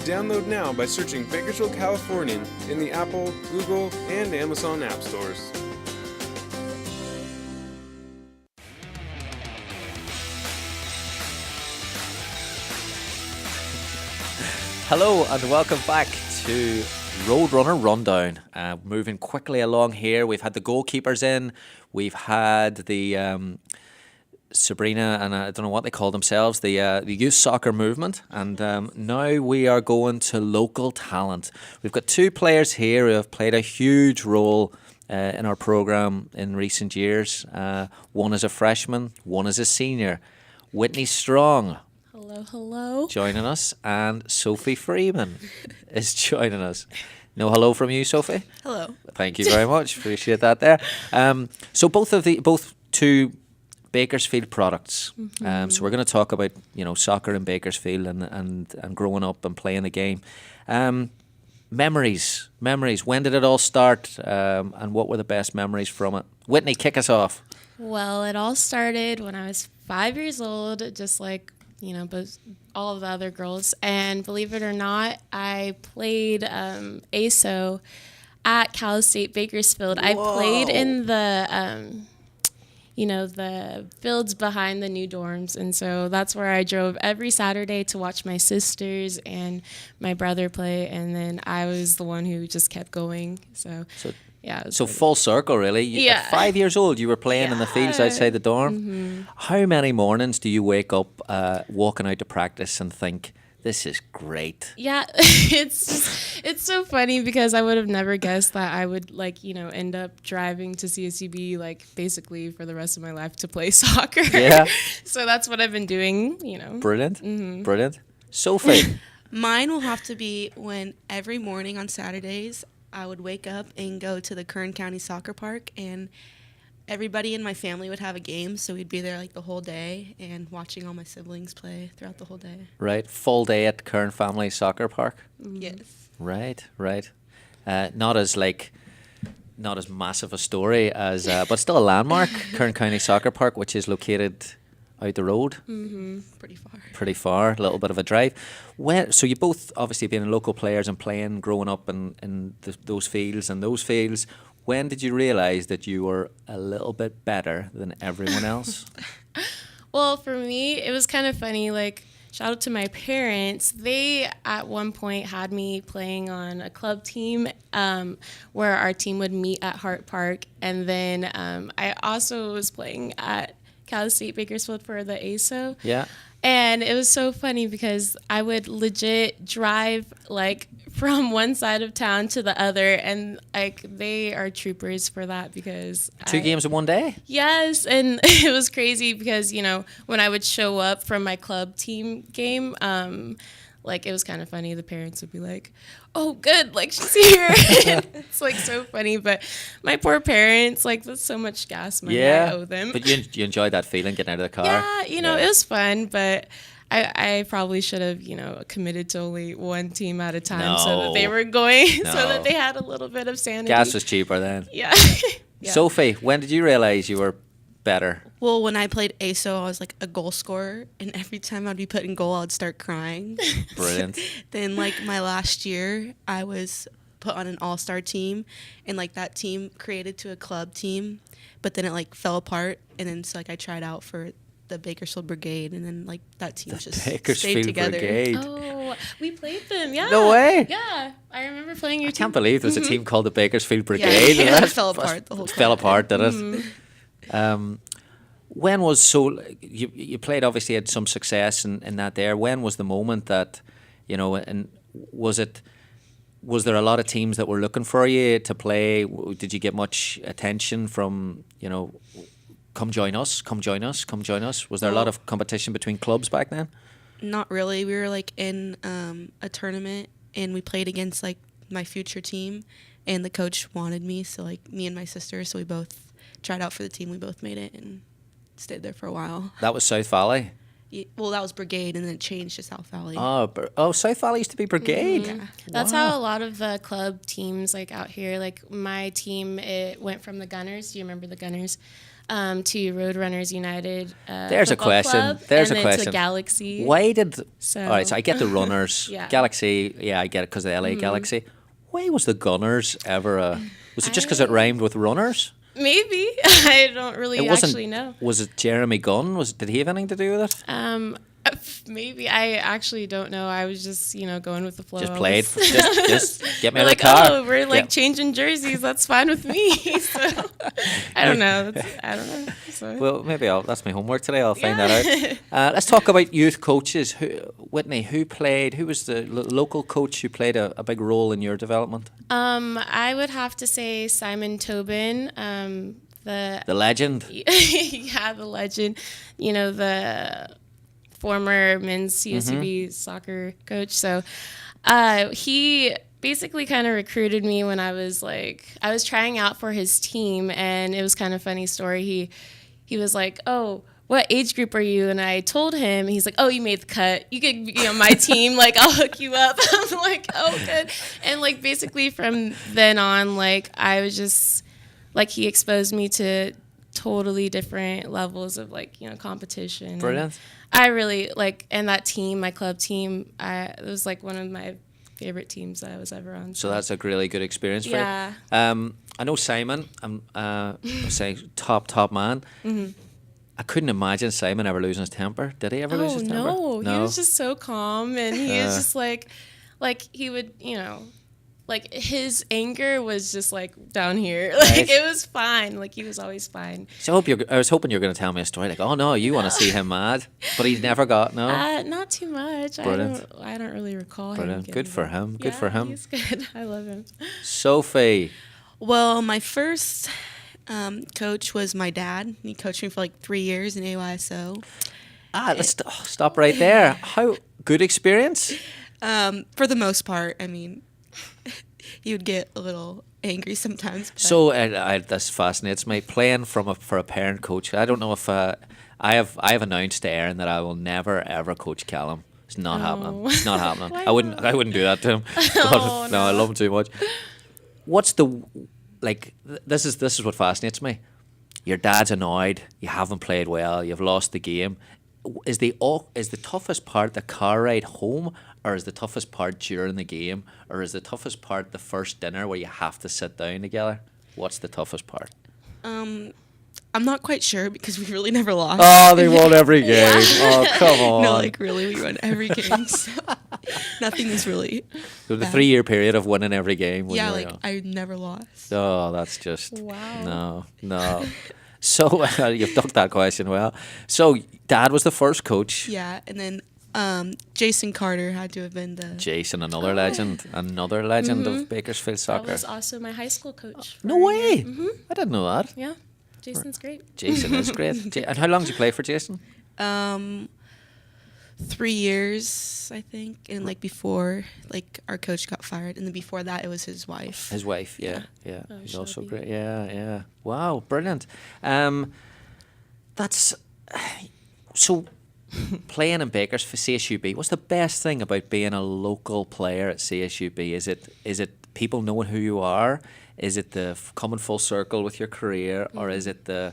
Download now by searching Bakersfield Californian in the Apple, Google, and Amazon app stores. Hello and welcome back to Roadrunner Rundown. Moving quickly along here. We've had the goalkeepers in. We've had the Sabrina and I don't know what they call themselves, the youth soccer movement. And now we are going to local talent. We've got two players here who have played a huge role in our program in recent years. One is a freshman, one is a senior. Whitney Strong. Hello. Joining us, and Sophie Freeman is joining us. No hello from you, Sophie? Hello. Thank you very much. Appreciate that there. So both two Bakersfield products. Mm-hmm. So we're going to talk about soccer in Bakersfield and growing up and playing the game. Memories. When did it all start? And what were the best memories from it? Whitney, kick us off. Well, it all started when I was 5 years old, just like but all of the other girls. And believe it or not, I played ASO at Cal State Bakersfield. Whoa. I played in the, the fields behind the new dorms. And so that's where I drove every Saturday to watch my sisters and my brother play. And then I was the one who just kept going. So yeah. So full circle, really. Yeah. At 5 years old, you were playing in the fields outside the dorm. Mm-hmm. How many mornings do you wake up walking out to practice and think, this is great? Yeah, it's so funny because I would have never guessed that I would end up driving to CSUB basically for the rest of my life to play soccer. Yeah. So that's what I've been doing, Brilliant. Mm-hmm. Brilliant. Sophie. Mine will have to be when every morning on Saturdays I would wake up and go to the Kern County Soccer Park, and everybody in my family would have a game, so we'd be there the whole day and watching all my siblings play throughout the whole day. Right. Full day at Kern Family Soccer Park. Mm-hmm. Yes. Right. Not as massive a story as, but still a landmark, Kern County Soccer Park, which is located out the road. Mm-hmm. Pretty far, a little bit of a drive. So you both obviously being local players and playing, growing up in those fields. when did you realize that you were a little bit better than everyone else? Well, for me, it was kind of funny. Like, shout out to my parents. They, at one point, had me playing on a club team where our team would meet at Hart Park. And then I also was playing at Cal State Bakersfield for the ASO. Yeah. And it was so funny because I would legit drive, like, from one side of town to the other, and like they are troopers for that because 2 games in one day? Yes, and it was crazy because, you know, when I would show up from my club team game, like it was kind of funny. The parents would be like, "Oh, good, like she's here." It's like so funny, but my poor parents, like that's so much gas money I owe them. But you enjoyed that feeling getting out of the car? Yeah, you know, it was fun, but I probably should have, you know, committed to only one team at a time so that they were going, so that they had a little bit of sanity. Gas was cheaper then. Yeah. Yeah. Sophie, when did you realize you were better? Well, when I played ASO, I was like a goal scorer, and every time I'd be put in goal, I'd start crying. Brilliant. Then, like, my last year, I was put on an all-star team, and, like, that team created to a club team, but then it, like, fell apart, and then, so, like, I tried out for the Bakersfield Brigade, and then, like, that team just stayed together. Brigade. Oh, we played them, yeah. No way. Yeah, I remember playing your team. I can't believe there's a team called the Bakersfield Brigade. Yeah, it fell apart the whole time. Fell apart, did it? When was you played, obviously had some success in that there. When was the moment that, you know, and was there a lot of teams that were looking for you to play? Did you get much attention from, you know, come join us, come join us, come join us? Was there a lot of competition between clubs back then? Not really. We were like in a tournament, and we played against like my future team, and the coach wanted me, so like me and my sister, so we both tried out for the team. We both made it and stayed there for a while. That was South Valley? Yeah, well, that was Brigade, and then it changed to South Valley. Oh, South Valley used to be Brigade? Yeah. That's how a lot of the club teams like out here, like my team, it went from the Gunners. Do you remember the Gunners? To Roadrunners United. There's a question. Club, There's and a question. To Galaxy. Why did? So. All right, so I get the Runners. Yeah. Galaxy. Yeah, I get it because of the LA Galaxy. Why was the Gunners ever a? Was it just because it rhymed with runners? Maybe. I don't really actually know. Was it Jeremy Gunn? Did he have anything to do with it? Maybe. I actually don't know. I was just, you know, going with the flow. Just played. Just get me out of like, the car. Oh, we're like changing jerseys. That's fine with me. So I don't know. I don't know. So. Well, maybe that's my homework today. I'll find that out. Let's talk about youth coaches. Whitney, who was the local coach who played a big role in your development? I would have to say Simon Tobin. The legend. Yeah, the legend. You know, the former men's CSU soccer coach. So he basically kind of recruited me when I was trying out for his team, and it was kind of a funny story. He was like, "Oh, what age group are you?" And I told him, he's like, "Oh, you made the cut. You could, you know, my team, like, I'll hook you up." I'm like, "Oh, good." And like basically from then on, like I was just like, he exposed me to totally different levels of like, you know, competition. Brilliant. I really like, and that team, my club team, it was like one of my favorite teams that I was ever on. So that's a really good experience for you. I know Simon. I'm saying top man. Mm-hmm. I couldn't imagine Simon ever losing his temper. Did he ever lose his temper? No, he was just so calm, and he was just like he would, you know, like his anger was just like down here. Like it was fine. Like he was always fine. So I was hoping you were going to tell me a story like, oh no, you want to see him mad, but he's never got not too much. Brilliant. I don't really recall Brilliant. him. Good for him. Good for him. He's good. I love him. Sophie. Well, my first coach was my dad. He coached me for like 3 years in AYSO. Let's stop right there. How good experience? For the most part, I mean, he would get a little angry sometimes. So this fascinates me. Playing for a parent coach. I don't know if I have announced to Aaron that I will never ever coach Callum. It's not happening. It's not happening. I wouldn't do that to him. No, I love him too much. What's the this is what fascinates me. Your dad's annoyed. You haven't played well. You've lost the game. Is the toughest part the car ride home, or is the toughest part during the game, or is the toughest part the first dinner where you have to sit down together? What's the toughest part? I'm not quite sure because we really never lost. Oh, they won every game. Oh, come on. No, like really, we won every game. So nothing is really. So the bad. 3-year period of winning every game. When Yeah, you were like young. I never lost. Oh, that's just no. So you've ducked that question well. So Dad was the first coach. Yeah, and then Jason Carter had to have been the. Jason, another legend of Bakersfield soccer. That was also my high school coach. No way! Mm-hmm. I didn't know that. Yeah, Jason's great. Jason is great. And how long did you play for Jason? 3 years, I think, and like before, like our coach got fired, and then before that, it was his wife. His wife, yeah. Oh, He's also Shelby. great. Yeah. Wow, brilliant. That's so. Playing in Bakers for CSUB, what's the best thing about being a local player at CSUB? Is it people knowing who you are? Is it the coming full circle with your career, or is it the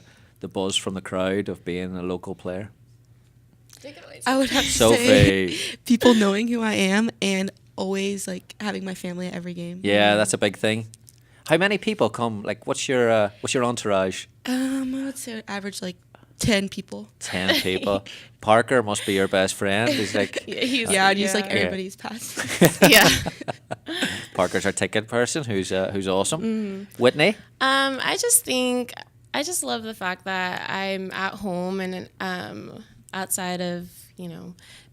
buzz from the crowd of being a local player? I would have to Sophie. say people knowing who I am and always like having my family at every game. Yeah, that's a big thing. How many people come? Like, what's your entourage? I would say average like 10 people. 10 people. Parker must be your best friend. He's like, and he's like everybody's passed. Yeah. Parker's our ticket person, who's awesome. Whitney. I just love the fact that I'm at home and outside of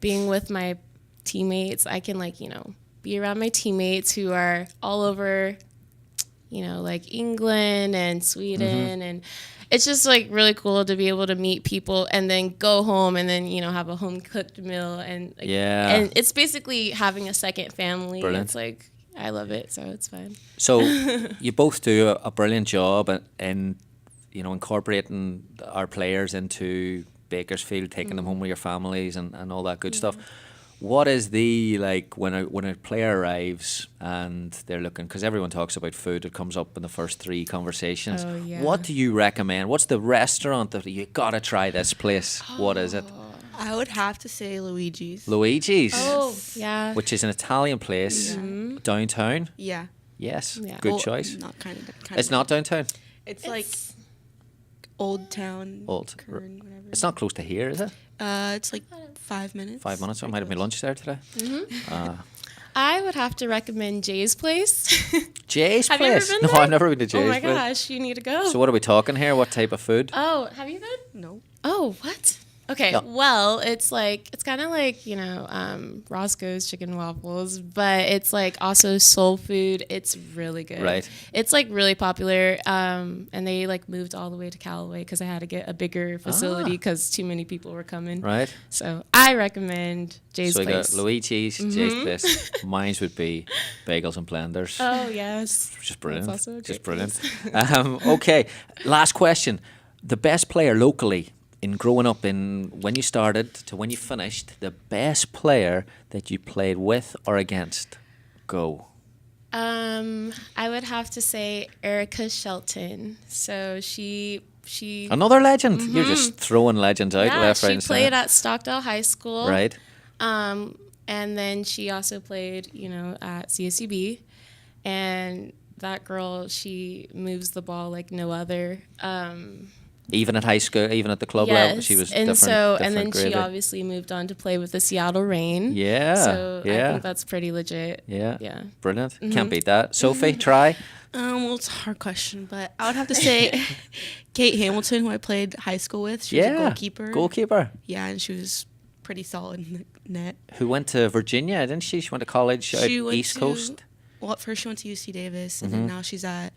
being with my teammates, I can be around my teammates who are all over, like England and Sweden and. It's just like really cool to be able to meet people and then go home and then have a home cooked meal and and it's basically having a second family. Brilliant. It's like I love it, so it's fun. So you both do a brilliant job in incorporating our players into Bakersfield, taking them home with your families and all that good stuff. What is when a player arrives and they're looking, because everyone talks about food, it comes up in the first 3 conversations. Oh, yeah. What do you recommend? What's the restaurant that you gotta try this place? What is it? I would have to say Luigi's. Luigi's. Oh, yeah. Which is an Italian place downtown. Yeah. Yes, Yeah. good Well, choice. Not kind of. It's not downtown. It's like Old Town. Old. Kern, whatever. It's not close to here, is it? It's like 5 minutes. 5 minutes. I might have my lunch there today. I would have to recommend Jay's place. Jay's Have you ever place? been No, there? I've never been to Jay's Oh my place. gosh, you need to go. So what are we talking here? What type of food? Oh, have you been? No. Oh, what? Okay, No. well, it's kind of like, Roscoe's Chicken and Waffles, but it's like also soul food. It's really good. Right. It's like really popular, and they moved all the way to Callaway because I had to get a bigger facility because too many people were coming. Right. So I recommend Jay's So we place. got Luigi's, Jay's place. Mine's would be Bagels and Blenders. Oh, yes. Just brilliant. That's also a Just great brilliant. Okay, last question. The best player locally in growing up, in when you started to when you finished, the best player that you played with or against? Go. I would have to say Erica Shelton. So she Another legend. You're just throwing legends out left, right, she and played centre. at Stockdale High School. Right. And then she also played, at CSUB. And that girl, she moves the ball like no other. Even at high school, even at the club level, she was and different. and then different she gravy. obviously moved on to play with the Seattle Reign. Yeah, So I yeah. think that's pretty legit. Yeah. Yeah. Brilliant. Can't beat that. Sophie, try. Well, it's a hard question, but I would have to say Kate Hamilton, who I played high school with. She was a goalkeeper. Goalkeeper. Yeah, and she was pretty solid in the net. Who went to Virginia, didn't she? She went to college out She went East Coast. Well, at first she went to UC Davis, and then now she's at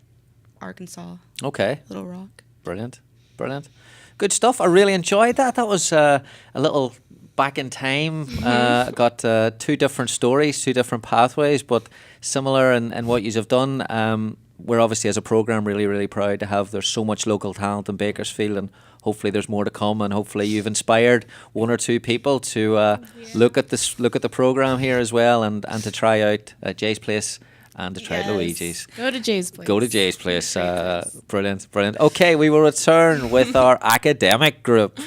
Arkansas. Okay. Little Rock. Brilliant. Brilliant. Good stuff. I really enjoyed that. That was a little back in time. Got 2 different stories, 2 different pathways, but similar in what you have done. We're obviously, as a programme, really, really proud to have. There's so much local talent in Bakersfield, and hopefully there's more to come. And hopefully you've inspired 1 or 2 people to look at the programme here as well, and to try out Jay's place. And to try out Luigi's. Go to Jay's place. Go to Jay's place. Brilliant, brilliant. Okay, we will return with our academic group.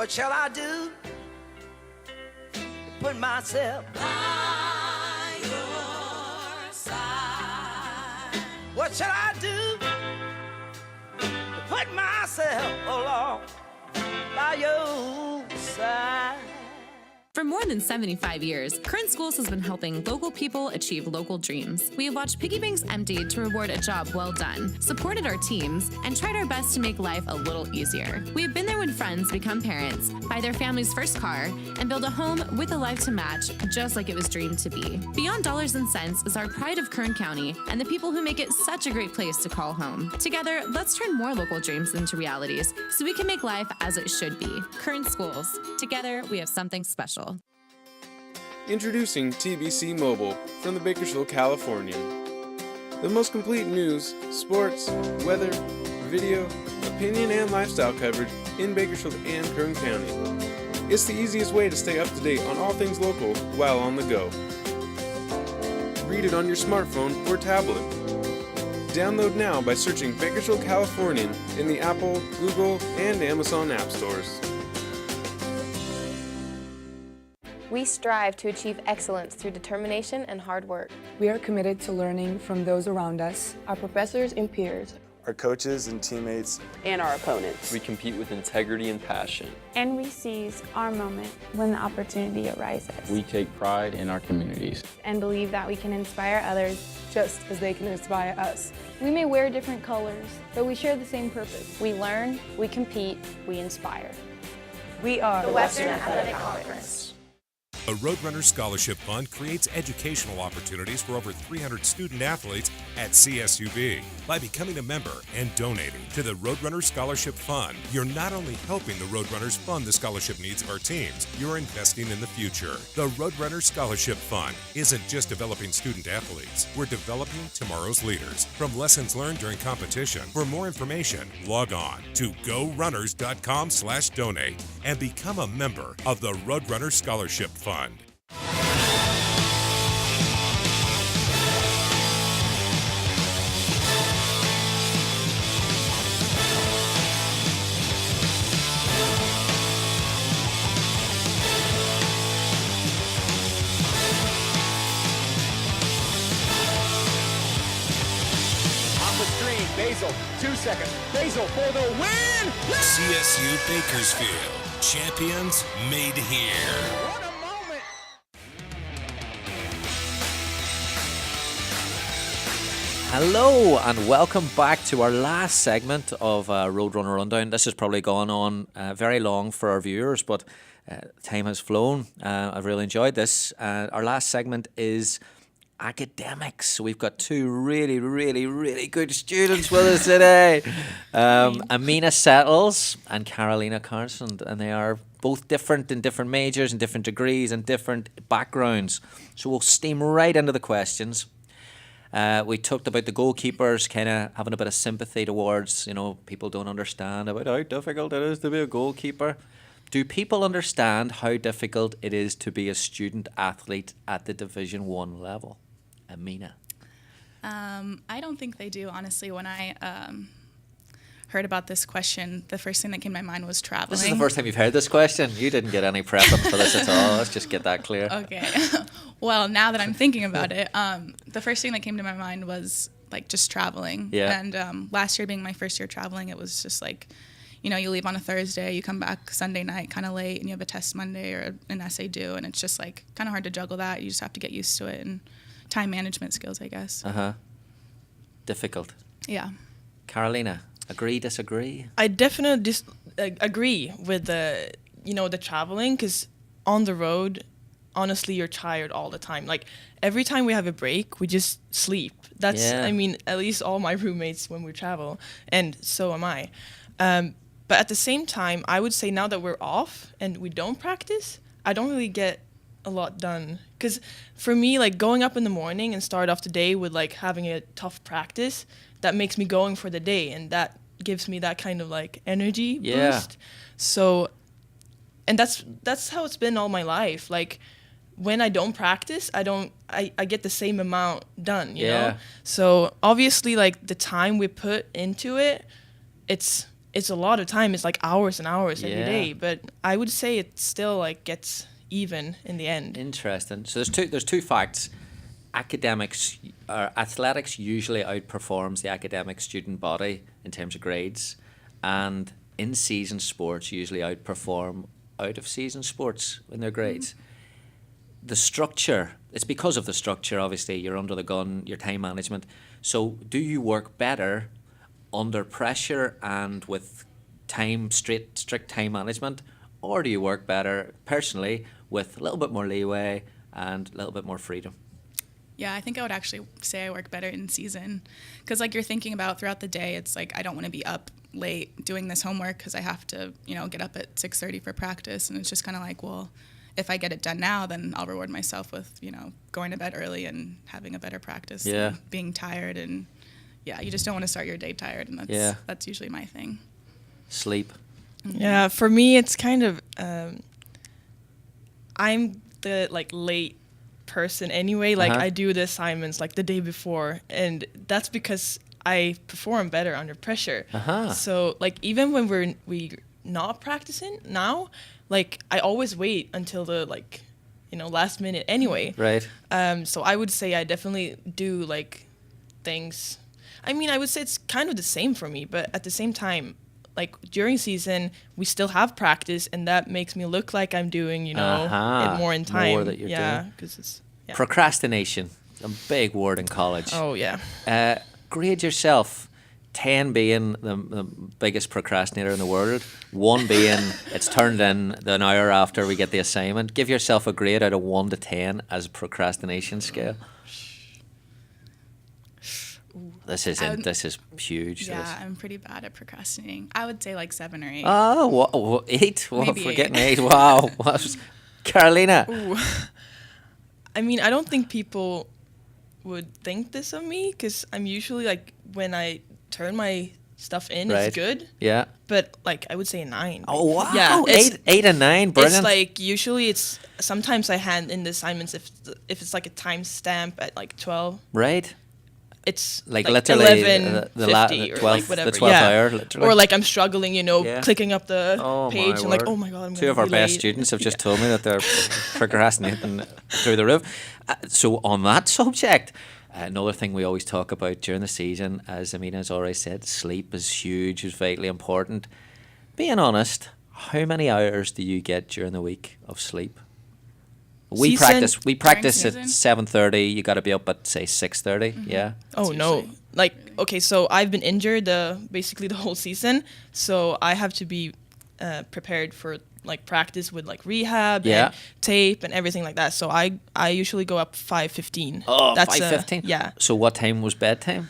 What shall I do to put myself by your side? What shall I do to put myself along by your side? For more than 75 years, Current Schools has been helping local people achieve local dreams. We have watched piggy banks emptied to reward a job well done, supported our teams, and tried our best to make life a little easier. We have been there when friends become parents, buy their family's first car, and build a home with a life to match, just like it was dreamed to be. Beyond dollars and cents is our pride of Kern County and the people who make it such a great place to call home. Together, let's turn more local dreams into realities so we can make life as it should be. Current Schools. Together, we have something special. Introducing TBC Mobile from the Bakersfield Californian. The most complete news, sports, weather, video, opinion, and lifestyle coverage in Bakersfield and Kern County. It's the easiest way to stay up to date on all things local while on the go. Read it on your smartphone or tablet. Download now by searching Bakersfield Californian in the Apple, Google, and Amazon app stores. We strive to achieve excellence through determination and hard work. We are committed to learning from those around us, our professors and peers, our coaches and teammates, and our opponents. We compete with integrity and passion. And we seize our moment when the opportunity arises. We take pride in our communities. And believe that we can inspire others just as they can inspire us. We may wear different colors, but we share the same purpose. We learn, we compete, we inspire. We are the Western Athletic Conference. The Roadrunner Scholarship Fund creates educational opportunities for over 300 student athletes at CSUB. By becoming a member and donating to the Roadrunner Scholarship Fund, you're not only helping the Roadrunners fund the scholarship needs of our teams, you're investing in the future. The Roadrunner Scholarship Fund isn't just developing student athletes, we're developing tomorrow's leaders. From lessons learned during competition, for more information, log on to gorunners.com/donate and become a member of the Roadrunner Scholarship Fund. Off the screen, Basil, 2 seconds. Basil for the win! CSU Bakersfield, champions made here. Hello and welcome back to our last segment of Roadrunner Rundown. This has probably gone on very long for our viewers, but time has flown. I've really enjoyed this. Our last segment is academics. We've got two really, really, really good students with us today. Amina Settles and Carolina Carson, and they are both different in different majors and different degrees and different backgrounds. So we'll steam right into the questions. We talked about the goalkeepers kind of having a bit of sympathy towards, people don't understand about how difficult it is to be a goalkeeper. Do people understand how difficult it is to be a student athlete at the Division 1 level? Amina. I don't think they do, honestly. When I heard about this question, the first thing that came to my mind was traveling. This is the first time you've heard this question? You didn't get any prepping for this at all. Let's just get that clear. Okay. Well, now that I'm thinking about it, the first thing that came to my mind was just traveling. Yeah. And last year being my first year traveling, it was just you leave on a Thursday, you come back Sunday night kind of late, and you have a test Monday or an essay due, and it's just kind of hard to juggle that. You just have to get used to it, and time management skills, I guess. Difficult. Yeah. Carolina, agree, disagree? I definitely agree with the traveling, because on the road, honestly, you're tired all the time. Every time we have a break, we just sleep. That's, at least all my roommates when we travel, and so am I. But at the same time, I would say now that we're off and we don't practice, I don't really get a lot done. Because for me, going up in the morning and start off the day with having a tough practice, that makes me going for the day, and that gives me that kind of energy boost. So, and that's how it's been all my life. When I don't practice, I get the same amount done, you know? So obviously the time we put into it, it's it's a lot of time. It's like hours and hours every Yeah. day. But I would say it still like gets even in the end. Interesting. So there's two facts. Academics or athletics usually outperforms the academic student body in terms of grades, and in-season sports usually outperform out-of-season sports in their grades. The structure, it's because of the structure, obviously, you're under the gun, your time management. So do you work better under pressure and with strict time management, or do you work better personally with a little bit more leeway and a little bit more freedom? Yeah, I think I would actually say I work better in season, because like you're thinking about throughout the day, it's like I don't want to be up late doing this homework because I have to, get up at 6:30 for practice, and it's just kind of like, well, if I get it done now, then I'll reward myself with, going to bed early and having a better practice. Yeah. And being tired, and you just don't want to start your day tired, and that's usually my thing. Sleep. Yeah, for me, it's kind of, I'm the late person anyway. I do the assignments the day before, and that's because I perform better under pressure. So even when we not practicing now, I always wait until the last minute anyway. Right. So I would say I definitely do things. I mean, I would say it's kind of the same for me, but at the same time, during season, we still have practice, and that makes me look like I'm doing, it more in time. More that you're doing. Because it's Procrastination, a big word in college. Oh yeah. Grade yourself. 10 being the biggest procrastinator in the world, 1 being it's turned in an hour after we get the assignment. Give yourself a grade out of 1 to 10 as a procrastination scale. This is huge. Yeah, I'm pretty bad at procrastinating. I would say 7 or 8. Oh, 8? Well, Maybe we're 8. getting 8. Wow. Carolina. Ooh. I mean, I don't think people would think this of me, because I'm usually when I turn my stuff in, Right. it's good. Yeah. But I would say 9. Oh wow. Yeah, 8 and 9, brilliant. It's usually sometimes I hand in the assignments if it's a timestamp at 12. Right. It's literally 11:50 or 12th, whatever. the 12th hour, literally. Or I'm struggling, Yeah. clicking up the page and word. oh my god, I'm 2 of our be best late. students have just told me that they're procrastinating through the roof. So on that subject, another thing we always talk about during the season, as Amina has already said, sleep is huge, is vitally important. Being honest, how many hours do you get during the week of sleep? We practice at 7:30. You got to be up at say 6:30. Mm-hmm. Yeah. Oh no! Okay, so I've been injured basically the whole season, so I have to be prepared for practice with rehab and tape and everything like that. So I usually go up 5:15. Oh, That's 5:15. Yeah. So what time was bedtime?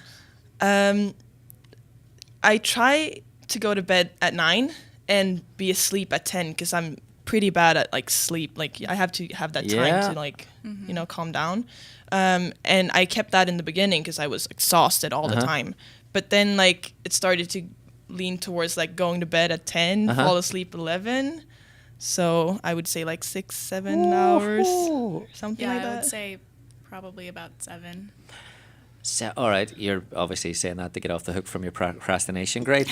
I try to go to bed at 9 and be asleep at 10, because I'm pretty bad at sleep. I have to have that time to calm down. And I kept that in the beginning because I was exhausted all the time. But then it started to lean towards going to bed at 10, fall asleep 11. So I would say 6-7 hours, something like that. I would say probably about 7. So, all right, you're obviously saying that to get off the hook from your procrastination grade.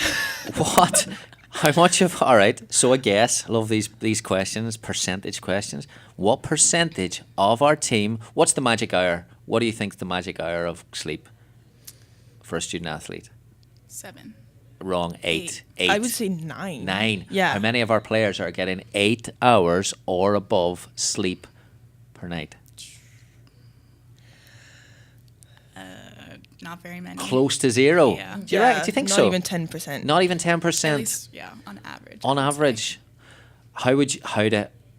What? How much of, all right, so I guess, I love these questions, percentage questions. What percentage of our team, what's the magic hour? What do you think is the magic hour of sleep for a student athlete? 7. Wrong, 8. 8. I would say 9. 9. Yeah. How many of our players are getting 8 hours or above sleep per night? Not very many. Close to 0. Yeah. Do you do you think not so? Not even 10%. Not even 10%. At least, yeah, on average. On average.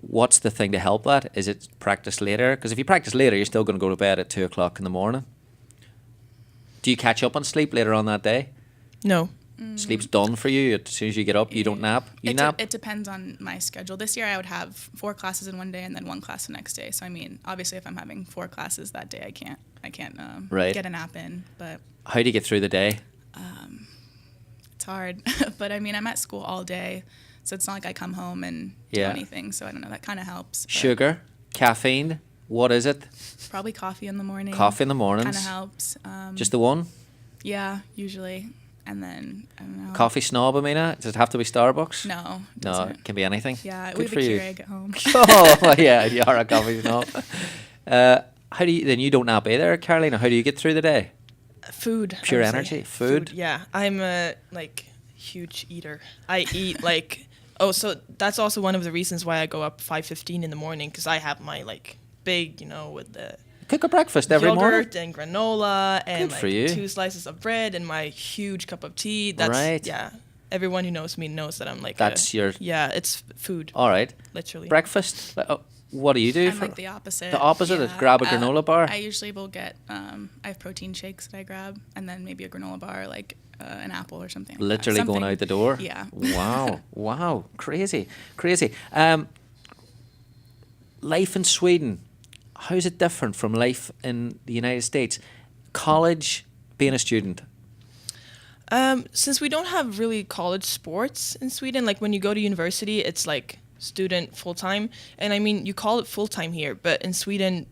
What's the thing to help that? Is it practice later? Because if you practice later, you're still going to go to bed at 2 o'clock in the morning. Do you catch up on sleep later on that day? No. Sleep's done for you as soon as you get up. You don't nap. You nap. It depends on my schedule. This year I would have 4 classes in one day and then 1 class the next day. So I mean, obviously, if I'm having 4 classes that day, I can't Right. get a nap in. But how do you get through the day? it's hard. But I mean, I'm at school all day, so it's not like I come home and do anything. So I don't know. That kind of helps. Sugar, caffeine. What is it? Probably coffee in the morning. Coffee in the mornings. Kind of helps. Just the one? Yeah, usually. And then, I don't know. Coffee snob, Amina? Does it have to be Starbucks? No. No, it can be anything. Yeah, Good we have for a you. Keurig at home. Oh, well, yeah, you are a coffee snob. How do you, then you don't nap either, Carolina? How do you get through the day? Food. Pure I would say. energy? Food? Yeah. I'm a, like, huge eater. I eat, like... Oh, so that's also one of the reasons why I go up 5:15 in the morning, because I have my, like, big, you know, with the... Cook a breakfast every morning? Yogurt and granola and, Good for like, you. 2 slices of bread and my huge cup of tea. That's, Right. Yeah. Everyone who knows me knows that I'm, like... That's your... Yeah, it's food. All right. Literally. Breakfast? What do you do? I'm like the opposite. The opposite? Yeah. Grab a granola bar? I usually will get, I have protein shakes that I grab, and then maybe a granola bar, like an apple or something. Like Literally that. going out the door? Yeah. Wow. Wow. Crazy. Crazy. Life in Sweden, how's it different from life in the United States? College, being a student. Since we don't have really college sports in Sweden, like when you go to university, it's like student full-time. And I mean, you call it full-time here, but in Sweden,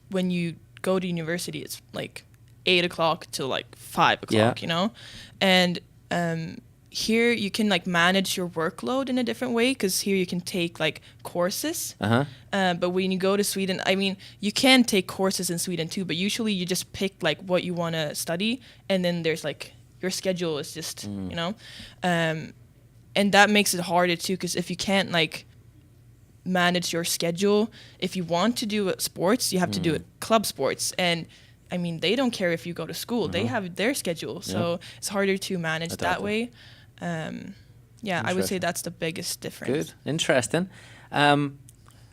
when you go to university, it's like 8 o'clock till like 5 o'clock, you know? And here you can like manage your workload in a different way, because here you can take like courses. But when you go to Sweden, I mean, you can take courses in Sweden too, but usually you just pick like what you want to study, and then there's like your schedule is just, you know? And that makes it harder too, because if you can't like manage your schedule, if you want to do sports, you have to do it club sports. And I mean, they don't care if you go to school. They have their schedule. So it's harder to manage that way. Yeah, I would say that's the biggest difference. Good. Interesting.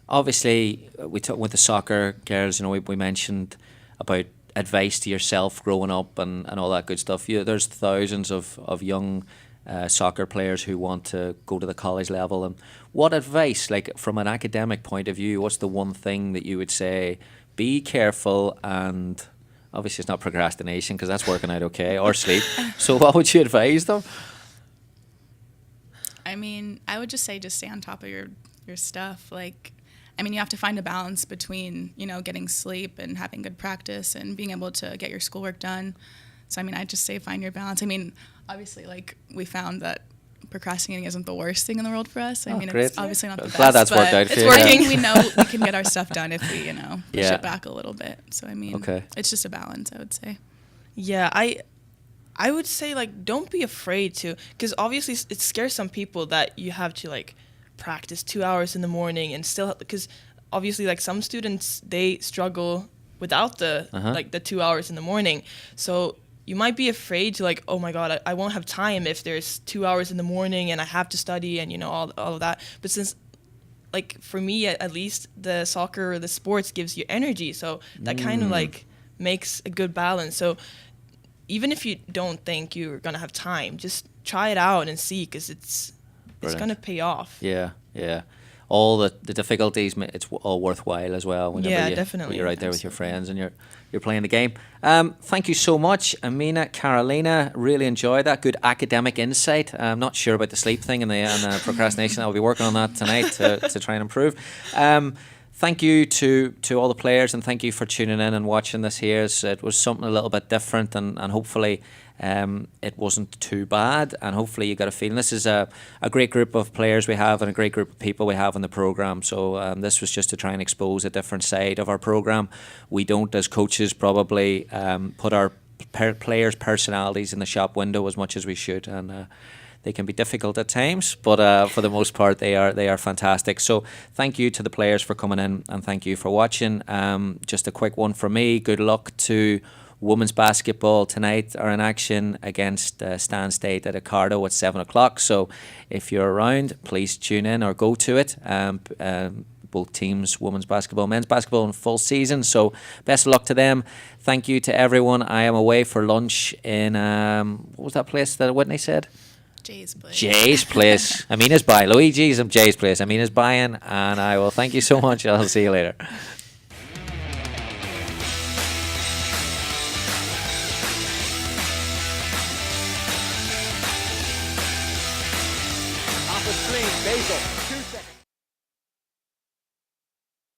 Obviously, we talked with the soccer girls, you know, we mentioned about advice to yourself growing up and all that good stuff. There's thousands of young soccer players who want to go to the college level. And what advice, like from an academic point of view, what's the one thing that you would say, be careful, and obviously it's not procrastination because that's working out okay, or sleep. So what would you advise them? I mean, I would just say just stay on top of your stuff. Like, I mean, you have to find a balance between, you know, getting sleep and having good practice and being able to get your schoolwork done. So, I mean, I'd just say find your balance. I mean, obviously, like, we found that procrastinating isn't the worst thing in the world for us. I mean, great. it's obviously not the best. Glad that's worked out for it's you. working. We know we can get our stuff done if we, you know, push Yeah. it back a little bit. So, I mean, Okay. it's just a balance, I would say. Yeah, I would say, like, don't be afraid to, because obviously it scares some people that you have to, like, practice 2 hours in the morning and still, because obviously, like, some students, they struggle without the, like, the 2 hours in the morning. So you might be afraid to, like, oh my God, I won't have time if there's 2 hours in the morning and I have to study and, you know, all of that. But since, like, for me, at least, the soccer or the sports gives you energy. So that kind of, like, makes a good balance. So even if you don't think you're going to have time, just try it out and see, because it's going to pay off. Yeah, yeah. All the difficulties, it's all worthwhile as well. Whenever definitely. When you're out there with your friends and you're playing the game. Thank you so much, Amina, Carolina. Really enjoyed that. Good academic insight. I'm not sure about the sleep thing and the procrastination. I'll be working on that tonight to try and improve. Thank you to all the players, and thank you for tuning in and watching this here. It was something a little bit different, and hopefully it wasn't too bad, and hopefully you got a feeling. This is a great group of players we have and a great group of people we have in the programme. So this was just to try and expose a different side of our programme. We don't, as coaches, probably put our players' personalities in the shop window as much as we should, and they can be difficult at times, but for the most part, they are fantastic. So thank you to the players for coming in, and thank you for watching. Just a quick one from me. Good luck to women's basketball tonight, are in action against Stan State at Ricardo at 7 o'clock. So if you're around, please tune in or go to it. Both teams, women's basketball, men's basketball in full season. So best of luck to them. Thank you to everyone. I am away for lunch in, what was that place that Whitney said? Jay's place. Jay's place. Amina's buying. Luigi's Jay's place. Amina's buying, and I will thank you so much. I'll see you later.